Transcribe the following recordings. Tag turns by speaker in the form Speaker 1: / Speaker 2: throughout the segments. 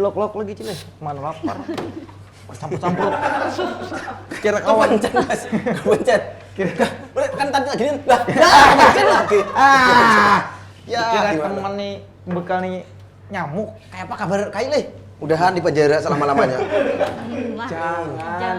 Speaker 1: lok lagi cile. Mana lapar. Campur-campur.
Speaker 2: Kira kawan Mas. Kepencet. Kira kan tadi lagi nih. Lah, kepencet lagi. Ya,
Speaker 1: Kira
Speaker 2: gimana?
Speaker 1: temen nih bekal nih nyamuk.
Speaker 2: Kayak apa kabar Kaile? Udahan di penjara selama-lamanya.
Speaker 1: Jangan,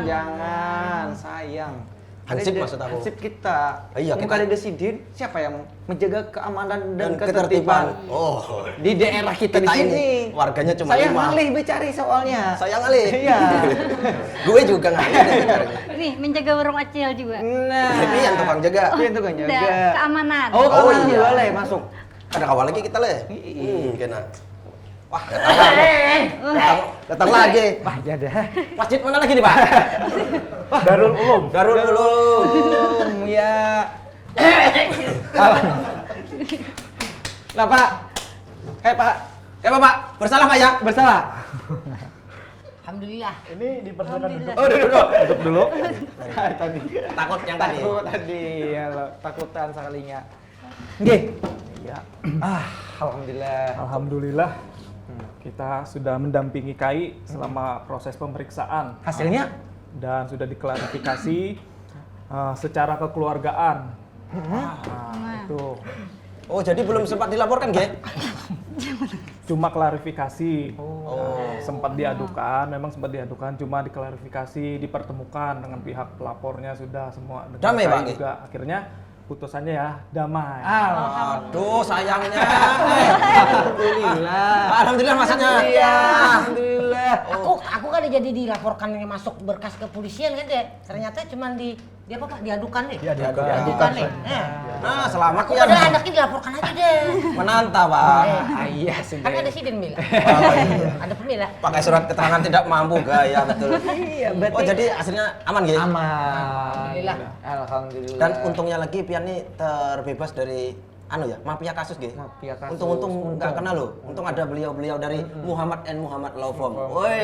Speaker 1: sayang.
Speaker 2: Hansip maksud aku.
Speaker 1: Hansip kita.
Speaker 2: Iya,
Speaker 1: Muka
Speaker 2: kita.
Speaker 1: Dede Sidin, siapa yang menjaga keamanan
Speaker 2: Dan
Speaker 1: dan
Speaker 2: ketertiban.
Speaker 1: ketertiban
Speaker 2: Oh,
Speaker 1: di daerah kita di sini?
Speaker 2: ini warganya cuma
Speaker 1: Saya
Speaker 2: 5.
Speaker 1: ngalih bicari soalnya.
Speaker 2: Saya ngalih.
Speaker 1: Iya.
Speaker 2: Gue juga ngalih deh caranya.
Speaker 3: Nih, menjaga warung acil juga.
Speaker 1: Nah,
Speaker 2: Ini yang tukang jaga.
Speaker 1: Itu yang tukang jaga.
Speaker 3: Udah, keamanan.
Speaker 1: Oh, keamanan
Speaker 2: iya.
Speaker 1: boleh masuk.
Speaker 2: Ada kawan lagi kita le. Kena. Wah, datang lagi.
Speaker 1: Wah, ya dah.
Speaker 2: Masjid mana lagi nih, Pak?
Speaker 1: Darul Ulum.
Speaker 2: Darul Ulum.
Speaker 1: Ya. Lah, Pak. Pak.
Speaker 2: Pak, bersalah Pak ya?
Speaker 1: Bersalah.
Speaker 3: Alhamdulillah.
Speaker 4: Ini dipersilakan duduk.
Speaker 2: Oh, duduk dulu.
Speaker 1: Tadi.
Speaker 2: Takut yang tadi.
Speaker 1: Takut tadi. Ya, lo, takutan sekalinya. Nggih. Iya. Alhamdulillah.
Speaker 4: Alhamdulillah kita sudah mendampingi KAI selama proses pemeriksaan
Speaker 1: Hasilnya?
Speaker 4: dan sudah diklarifikasi secara kekeluargaan. Itu
Speaker 2: Oh, jadi belum sempat dilaporkan, Ge?
Speaker 4: cuma klarifikasi. Sempat diadukan, memang sempat diadukan, cuma diklarifikasi, dipertemukan dengan pihak pelapornya sudah semua. Dengan
Speaker 2: Damai,
Speaker 4: KAI
Speaker 2: Pak, Ge?
Speaker 4: juga. Akhirnya putusannya ya damai.
Speaker 2: Aduh, sayangnya.
Speaker 1: Alhamdulillah.
Speaker 2: Alhamdulillah maksudnya.
Speaker 1: Iya, alhamdulillah.
Speaker 5: Aku kan jadi dilaporkan ini masuk berkas kepolisian kan deh. Ternyata cuma dia apa Pak? Diadukan deh. Diadukan deh.
Speaker 2: Nah, selamat
Speaker 5: Aku
Speaker 2: ya.
Speaker 5: padahal anaknya dilaporkan aja deh.
Speaker 2: Menantang, Pak.
Speaker 1: Iya,
Speaker 5: Kan ada sidin Mila. Ada pemila.
Speaker 2: Pakai surat keterangan tidak mampu, gaya betul.
Speaker 1: Iya, berarti
Speaker 2: Oh, jadi hasilnya aman, Ge?
Speaker 1: aman.
Speaker 5: Alhamdulillah.
Speaker 1: Alhamdulillah.
Speaker 2: Dan untungnya lagi Pian nih terbebas dari mafia kasus, Ge.
Speaker 1: Mafia kasus.
Speaker 2: Untung nggak kena loh. Untung ada beliau-beliau dari Muhammad and Muhammad Law Firm. Woi.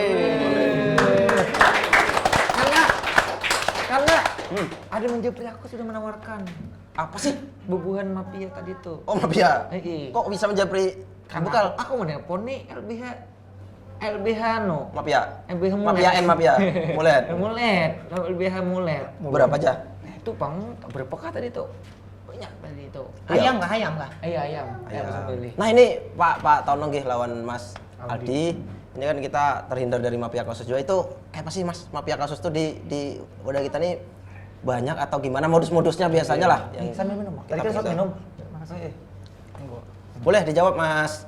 Speaker 1: Karena ada menjepri aku sudah menawarkan
Speaker 2: Apa sih?
Speaker 1: bubuhan mafia tadi tuh.
Speaker 2: Oh, mafia.
Speaker 1: Iya.
Speaker 2: Kok bisa menjapri
Speaker 1: Karena
Speaker 2: bukal?
Speaker 1: aku mau nelpon nih LBH no.
Speaker 2: Mafia.
Speaker 1: LBH mulet.
Speaker 2: Mafia and mafia. Mulet.
Speaker 1: Mulet. LBH mulet.
Speaker 2: Berapa aja?
Speaker 1: Itu Bang, berapa kah tadi tuh? Banyak tadi itu.
Speaker 5: Ayam nggak? Ayam nggak?
Speaker 1: Iya, ayam. Ayam sebeli.
Speaker 2: Nah, ini Pak Tono nggih lawan Mas Aldi. Ini kan kita terhindar dari mafia kasus juga. Itu kayak apa sih Mas mafia kasus tuh di wadah kita nih banyak atau gimana modus-modusnya biasanya lah yang
Speaker 1: Sambil minum. Tadi
Speaker 2: kita
Speaker 1: kan
Speaker 2: periksa.
Speaker 1: minum. Makasih.
Speaker 2: Boleh dijawab Mas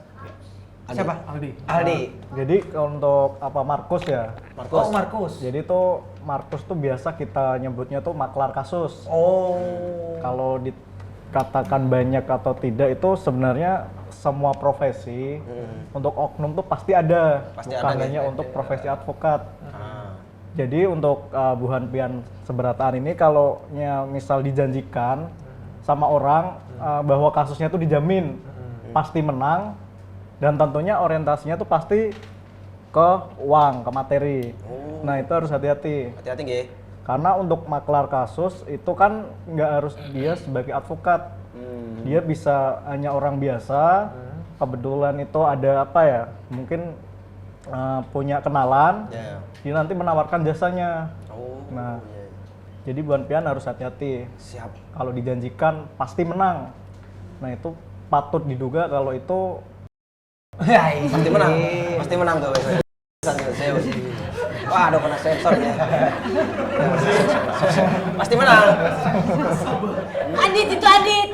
Speaker 1: Siapa?
Speaker 4: Aldi.
Speaker 1: Aldi.
Speaker 4: Jadi untuk apa Markus ya?
Speaker 2: Markus.
Speaker 1: Oh, Markus.
Speaker 4: Jadi tuh Markus tuh biasa kita nyebutnya tuh maklar kasus.
Speaker 1: Oh.
Speaker 4: Kalau dikatakan banyak atau tidak itu sebenarnya semua profesi untuk oknum tuh pasti ada,
Speaker 2: Pasti
Speaker 4: bukan
Speaker 2: ada,
Speaker 4: hanya
Speaker 2: gitu.
Speaker 4: untuk profesi advokat.
Speaker 2: Ah.
Speaker 4: Jadi untuk buhan pian seberataan ini kalau misal dijanjikan sama orang bahwa kasusnya tuh dijamin pasti menang dan tentunya orientasinya tuh pasti ke uang, ke materi. Nah itu harus hati-hati.
Speaker 2: Hati-hati nggih.
Speaker 4: Karena untuk maklar kasus itu kan nggak harus dia sebagai advokat. Dia bisa hanya orang biasa. Kebetulan itu ada apa ya? Mungkin punya kenalan.
Speaker 2: Ya.
Speaker 4: Dia nanti menawarkan jasanya.
Speaker 2: Oh.
Speaker 4: Nah,
Speaker 2: iya.
Speaker 4: jadi buan pian harus hati-hati.
Speaker 2: Siap.
Speaker 4: Kalau dijanjikan pasti menang. Nah itu patut diduga kalau itu
Speaker 2: Pasti menang. Pasti menang tuh. Wah, aduh kena sensor ya. Pasti menang.
Speaker 5: Adit itu Adit.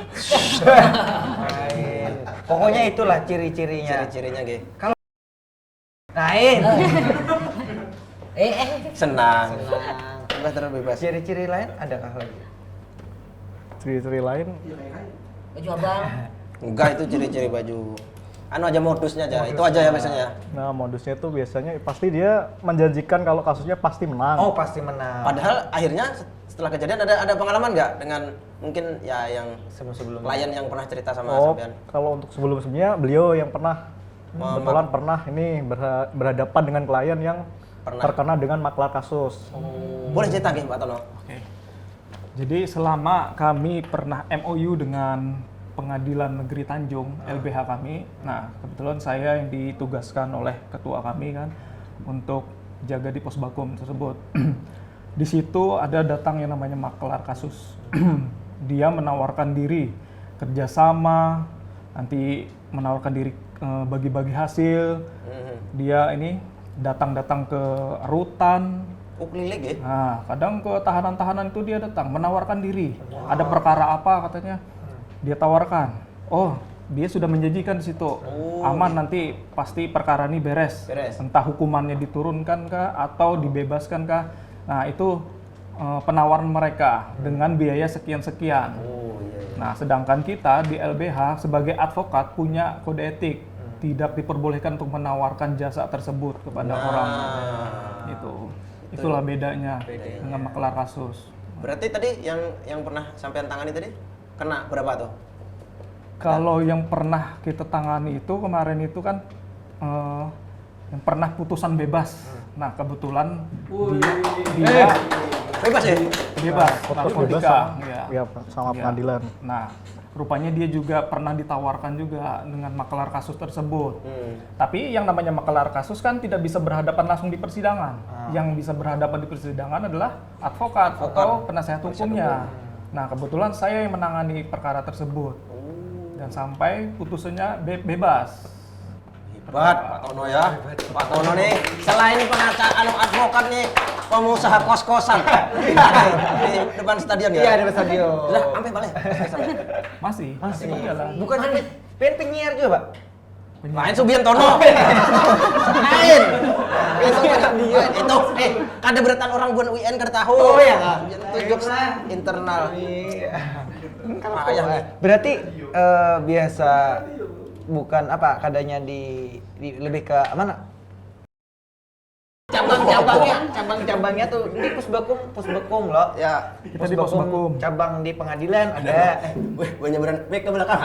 Speaker 1: Lain. Pokoknya itulah ciri-cirinya.
Speaker 2: Ciri-cirinya nggih.
Speaker 1: Lain.
Speaker 2: Senang.
Speaker 1: Senang.
Speaker 2: Bebas terbebas.
Speaker 1: Ciri-ciri lain adakah lagi?
Speaker 4: ciri-ciri lain.
Speaker 5: Baju abang.
Speaker 2: Enggak, itu ciri-ciri baju. Anu aja modusnya aja. Itu aja ya biasanya.
Speaker 4: Nah modusnya itu biasanya pasti dia menjanjikan kalau kasusnya pasti menang.
Speaker 1: Oh, pasti menang.
Speaker 2: Padahal akhirnya setelah kejadian ada pengalaman nggak dengan mungkin ya yang
Speaker 1: sebelum
Speaker 2: klien yang pernah cerita sama
Speaker 4: Oh,
Speaker 2: sampean?
Speaker 4: kalau untuk sebelumnya beliau yang pernah kebetulan pernah ini berhadapan dengan klien yang
Speaker 2: Pernah.
Speaker 4: terkena dengan maklar kasus.
Speaker 2: Boleh cerita nggih Pak Tono?
Speaker 4: Jadi selama kami pernah MOU dengan Pengadilan Negeri Tanjung, LBH kami. Nah, kebetulan saya yang ditugaskan oleh ketua kami kan untuk jaga di pos bakum tersebut. Di situ ada datang yang namanya makelar kasus. Dia menawarkan diri kerjasama, nanti menawarkan diri bagi-bagi hasil. Dia ini datang-datang ke rutan.
Speaker 2: Keliling ya?
Speaker 4: Nah, kadang ke tahanan-tahanan itu dia datang menawarkan diri. Ada perkara apa katanya? Dia tawarkan. Oh, dia sudah menjanjikan di situ. Aman nanti pasti perkara ini beres. Entah hukumannya diturunkan kah atau dibebaskan kah. Nah, itu penawaran mereka dengan biaya sekian-sekian. Nah, sedangkan kita di LBH sebagai advokat punya kode etik. Tidak diperbolehkan untuk menawarkan jasa tersebut kepada orang. Itulah bedanya dengan makelar kasus.
Speaker 2: Berarti tadi yang pernah sampean tangani tadi kena berapa tuh?
Speaker 4: Kalau yang pernah kita tangani itu kemarin itu kan yang pernah putusan bebas. Nah, kebetulan dia
Speaker 2: Bebas ya?
Speaker 4: bebas
Speaker 1: Nah,
Speaker 4: narkotika. Ya. Ya. Sama pengadilan. Nah, rupanya dia juga pernah ditawarkan juga dengan makelar kasus tersebut. Tapi yang namanya makelar kasus kan tidak bisa berhadapan langsung di persidangan. Yang bisa berhadapan di persidangan adalah advokat atau penasihat hukumnya. Nah, kebetulan saya yang menangani perkara tersebut. Dan sampai putusannya bebas.
Speaker 2: Hebat Pak Tono ya. Pak Tono nih selain pengacara advokat nih pengusaha kos-kosan. Di depan stadion ya?
Speaker 1: Iya, di depan stadion.
Speaker 2: Sudah sampai balik.
Speaker 4: Masih berjalan.
Speaker 1: Bukan penyiar juga, Pak?
Speaker 2: Lain Subiantono. Lain. Itu kada beretan orang buan UN kada tahu.
Speaker 1: Oh iya.
Speaker 2: Itu jokes internal. Payah nih.
Speaker 1: Berarti biasa bukan apa kadanya di lebih ke mana? Cabang-cabangnya tuh di Pusbakum loh.
Speaker 2: Ya,
Speaker 4: Kita di pos bakum.
Speaker 1: Cabang di pengadilan ada.
Speaker 2: wih, banyak beran back ke belakang.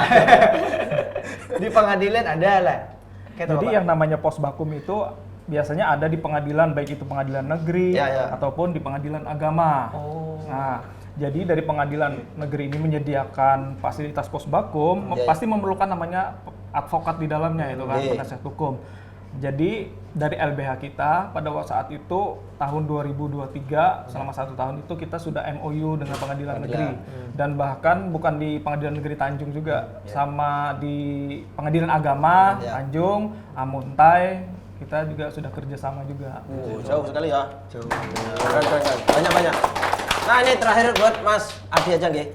Speaker 1: Di pengadilan ada lah.
Speaker 4: Jadi yang namanya pos bakum itu biasanya ada di pengadilan, baik itu pengadilan negeri ataupun di pengadilan agama. Nah, jadi dari pengadilan negeri ini menyediakan fasilitas pos bakum, pasti memerlukan namanya advokat di dalamnya itu kan, penasihat hukum. Jadi dari LBH kita pada saat itu tahun 2023 selama 1 tahun itu kita sudah MOU dengan pengadilan negeri dan bahkan bukan di pengadilan negeri Tanjung juga sama di pengadilan agama Tanjung, Amuntai kita juga sudah kerjasama juga.
Speaker 2: Jauh sekali ya. Jauh. Keren. Banyak. Nah ini terakhir buat Mas Adi aja nggih.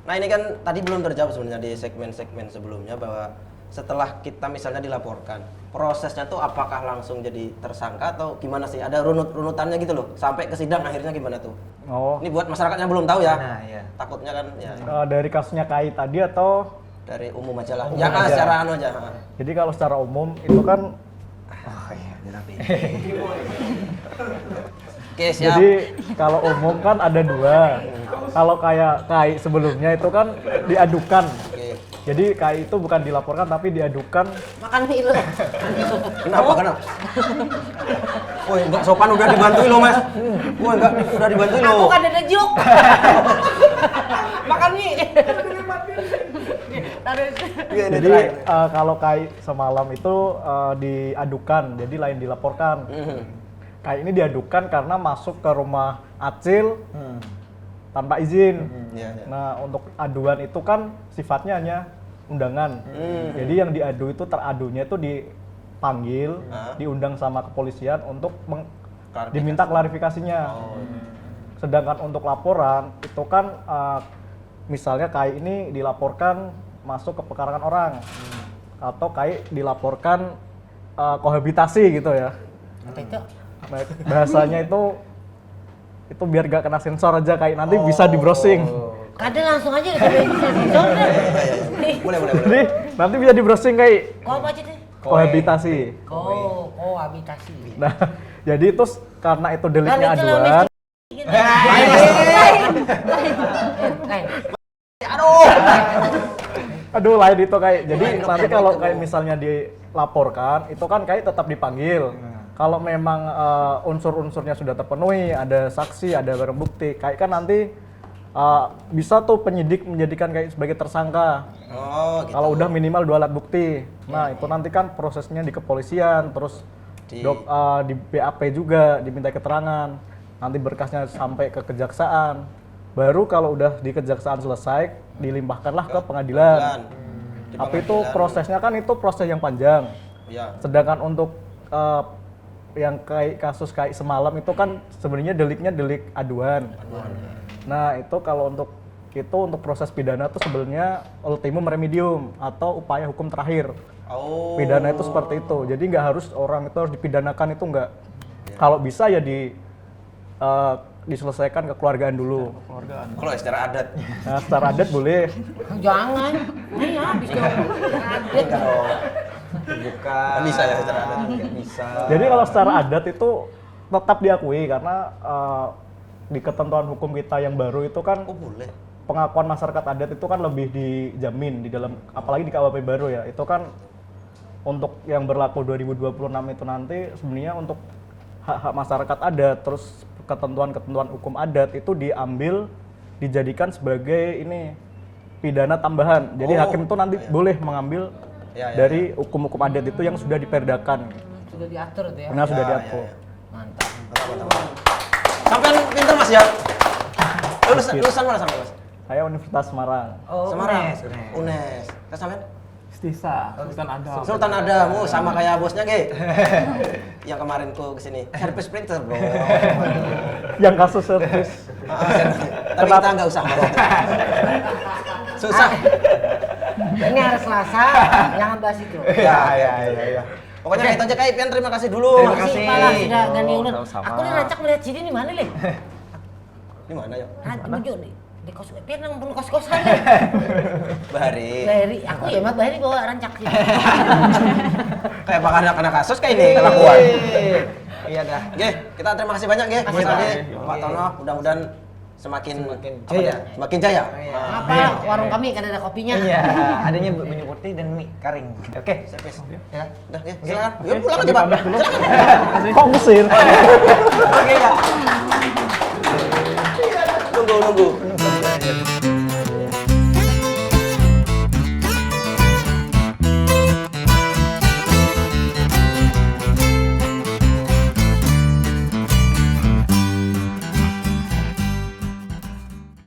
Speaker 2: Nah ini kan tadi belum terjawab sebenarnya di segmen-segmen sebelumnya bahwa setelah kita misalnya dilaporkan, prosesnya tuh apakah langsung jadi tersangka atau gimana sih? Ada runutannya gitu loh, sampai ke sidang akhirnya gimana tuh?
Speaker 4: Oh.
Speaker 2: Ini buat masyarakat yang belum tahu ya.
Speaker 1: Nah, iya.
Speaker 2: Takutnya kan ya
Speaker 4: Dari kasusnya KAI tadi atau
Speaker 2: dari umum aja lah. Ya kan secara anu aja.
Speaker 4: jadi kalau secara umum itu kan
Speaker 2: Oke, siap.
Speaker 4: jadi kalau umum kan ada 2. Kalau kayak KAI sebelumnya itu kan diadukan.
Speaker 2: Oke.
Speaker 4: Jadi KAI itu bukan dilaporkan tapi diadukan.
Speaker 5: Makan mie lu.
Speaker 2: Kenapa? Woi, enggak sopan udah dibantuin lo, Mas. Woi, enggak udah dibantuin lo.
Speaker 5: Aku kan ada juk. Makan mie.
Speaker 4: Jadi kalau KAI semalam itu diadukan, jadi lain dilaporkan. KAI ini diadukan karena masuk ke rumah Acil tanpa izin. Nah, untuk aduan itu kan sifatnya hanya undangan. Jadi yang diadu itu teradunya itu dipanggil, diundang sama kepolisian untuk diminta klarifikasinya. Sedangkan untuk laporan itu kan misalnya KAI ini dilaporkan masuk ke pekarangan orang atau KAI dilaporkan kohabitasi gitu ya.
Speaker 5: Apa itu?
Speaker 4: Nah, bahasanya itu biar gak kena sensor aja kayak nanti bisa di browsing.
Speaker 5: Kadang langsung aja kita bisa sensor deh.
Speaker 2: Boleh.
Speaker 4: Jadi nanti bisa di browsing kayak
Speaker 5: Kok apa aja deh?
Speaker 4: kohabitasi.
Speaker 5: Kohabitasi.
Speaker 4: Nah, jadi itu karena itu deliknya aduan. Aduh, lain itu kayak. Jadi nanti kalau kayak misalnya dilaporkan, itu kan kayak tetap dipanggil. Kalau memang unsur-unsurnya sudah terpenuhi, ada saksi, ada barang bukti, kayak kan nanti bisa tuh penyidik menjadikan kayak sebagai tersangka.
Speaker 2: Oh, gitu.
Speaker 4: Kalau udah minimal 2 alat bukti. Nah, itu nanti kan prosesnya di kepolisian, terus di BAP juga diminta keterangan. Nanti berkasnya sampai ke kejaksaan. Baru kalau udah di kejaksaan selesai, dilimpahkanlah ke pengadilan.
Speaker 2: Di
Speaker 4: Tapi itu
Speaker 2: pengadilan.
Speaker 4: prosesnya kan itu proses yang panjang.
Speaker 2: Ya.
Speaker 4: Sedangkan untuk yang kayak kasus kayak semalam itu kan sebenarnya deliknya delik aduan. Nah, itu kalau untuk proses pidana itu sebenarnya ultimum remedium atau upaya hukum terakhir.
Speaker 2: Oh.
Speaker 4: Pidana itu seperti itu. Jadi nggak harus orang itu harus dipidanakan, itu nggak. Kalau bisa ya diselesaikan kekeluargaan dulu.
Speaker 2: Kalau secara adat.
Speaker 4: Nah, secara adat boleh.
Speaker 5: Jangan. Ini habis dong.
Speaker 2: Enggak dong.
Speaker 1: Bukan.
Speaker 2: Nggak bisa ya secara adat.
Speaker 1: Nggak bisa.
Speaker 4: Jadi kalau secara adat itu tetap diakui karena di ketentuan hukum kita yang baru itu kan
Speaker 2: Oh, boleh.
Speaker 4: pengakuan masyarakat adat itu kan lebih dijamin di dalam, apalagi di KUHP baru ya. Itu kan untuk yang berlaku 2026 itu nanti sebenarnya untuk hak-hak masyarakat adat, terus ketentuan-ketentuan hukum adat itu diambil dijadikan sebagai ini pidana tambahan. Jadi
Speaker 2: Oh,
Speaker 4: hakim itu nanti boleh mengambil dari hukum-hukum adat itu yang sudah diperdakan.
Speaker 5: Sudah diatur tuh ya.
Speaker 4: Benar, sudah
Speaker 2: Ya,
Speaker 4: diatur.
Speaker 2: ya, ya.
Speaker 5: Mantap.
Speaker 2: Sampai pinter Mas ya? Lulusan mana sampai Mas?
Speaker 4: Saya Universitas Semarang.
Speaker 5: Oh,
Speaker 2: Semarang.
Speaker 5: UNES.
Speaker 2: UNES. Terus sampai?
Speaker 1: Stisa, Sultan Adam.
Speaker 2: Sultan Adam, sama kayak bosnya Ge. Yang kemarin ku kesini, service printer bro.
Speaker 4: Yang kasus servis.
Speaker 2: Tapi kita nggak usah bahas itu. Susah.
Speaker 5: Ini hari Selasa, jangan bahas itu.
Speaker 1: Ya.
Speaker 2: Pokoknya itu aja Kak Ipian, terima kasih dulu.
Speaker 1: Terima
Speaker 5: Makasih
Speaker 1: kasih.
Speaker 5: Pak lah sudah ganti ulun.
Speaker 1: Sama-sama.
Speaker 5: Aku nih rancak melihat sini di mana Le?
Speaker 2: Di mana ya?
Speaker 5: Nanti muncul di kos Pian nang pun kos-kosan Le.
Speaker 2: Bahari.
Speaker 5: Bahari, aku ya mah Bahari bawa rancak sini.
Speaker 2: Kayak bakal kena kasus kayak ini kelakuan.
Speaker 1: Iya dah.
Speaker 2: Ge, kita terima kasih banyak Ge. Mas
Speaker 5: Terima
Speaker 2: Adi,
Speaker 1: kasih.
Speaker 2: Pak Tono, mudah-mudahan semakin
Speaker 1: jaya.
Speaker 2: ya? Semakin jaya.
Speaker 5: Apa warung kami kan ada kopinya.
Speaker 1: Iya, adanya minyak putih dan mie kering. Oke.
Speaker 2: Servis.
Speaker 1: Ya.
Speaker 2: Udah, Ge, silakan. Yuk pulang aja, Pak.
Speaker 4: Kok mesir?
Speaker 2: Oke, Kak. Nunggu.